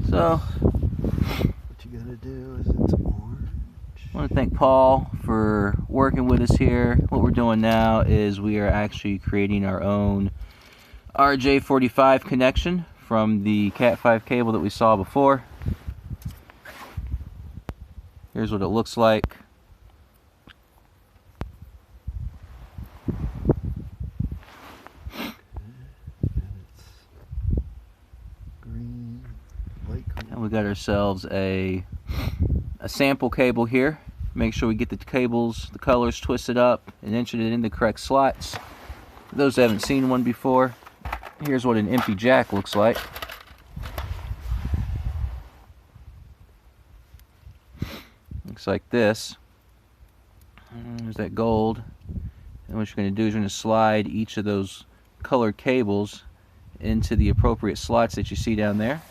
So, what you gotta do is it's orange. I want to thank Paul for working with us here. What we're doing now is we are actually creating our own RJ45 connection from the Cat5 cable that we saw before. Here's what it looks like. And we got ourselves a sample cable here. Make sure we get the cables, the colors twisted up and entered it in the correct slots. For those that haven't seen one before, here's what an empty jack looks like. Looks like this. There's that gold. And what you're going to do is you're going to slide each of those colored cables into the appropriate slots that you see down there.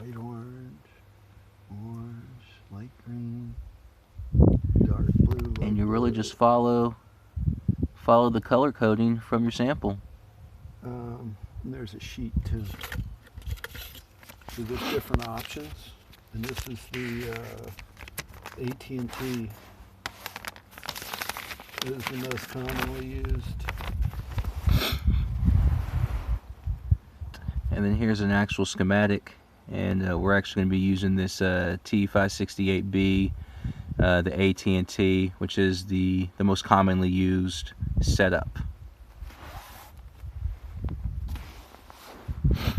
Light orange, light green, dark blue. And you really just follow the color coding from your sample. There's a sheet too. So there's different options, and this is the AT&T. It is the most commonly used. And then here's an actual schematic. And we're actually going to be using this T568B, the AT&T, which is the most commonly used setup.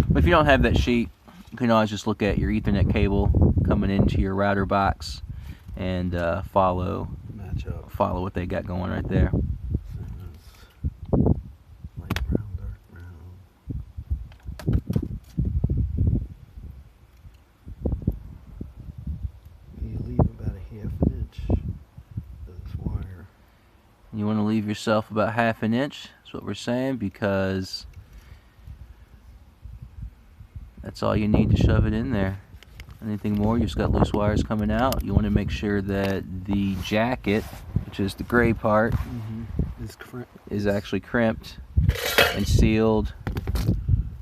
But if you don't have that sheet, you can always just look at your Ethernet cable coming into your router box and follow what they got going right there. You want to leave yourself about ½ inch, that's what we're saying, because that's all you need to shove it in there. Anything more, you've just got loose wires coming out. You want to make sure that the jacket, which is the gray part, is actually crimped and sealed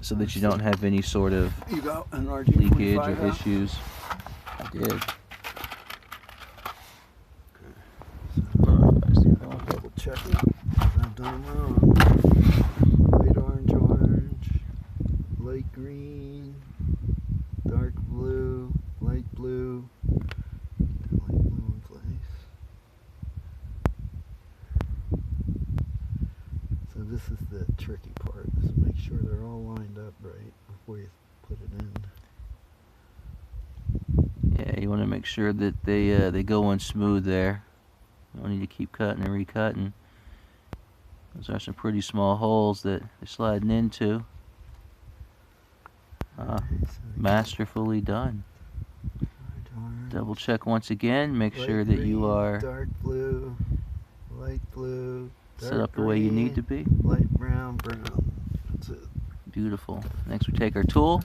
so that you don't have any sort of leakage or issues. I did. Check it. I've done them wrong. Light orange, light green, dark blue, light blue. Get the light blue in place. So this is the tricky part. Is to make sure they're all lined up right before you put it in. Yeah, you want to make sure that they go in smooth there. You don't need to keep cutting and recutting. Those are some pretty small holes that they're sliding into. Masterfully done. Double check once again. Make sure that you are dark blue, light blue, set up the way you need to be. Light brown. That's it. Beautiful. Next we take our tool.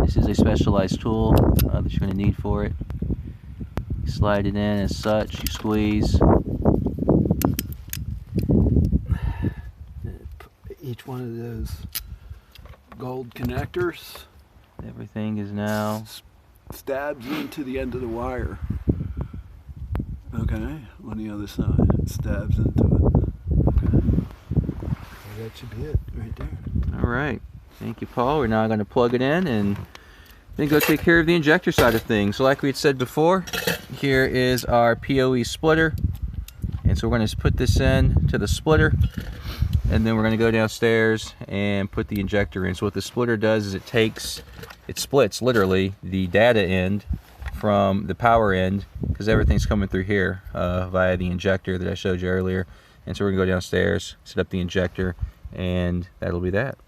This is a specialized tool that you're going to need for it. You slide it in as such, you squeeze. Each one of those gold connectors, everything is now stabs into the end of the wire. Okay, on the other side, it stabs into it. Okay, so that should be it right there. All right, thank you, Paul. We're now going to plug it in and then go take care of the injector side of things. So like we had said before, here is our PoE splitter, and so we're going to put this in to the splitter, and then we're going to go downstairs and put the injector in. So what the splitter does is it splits literally the data end from the power end, because everything's coming through here via the injector that I showed you earlier. And so we're going to go downstairs, set up the injector, and that'll be that.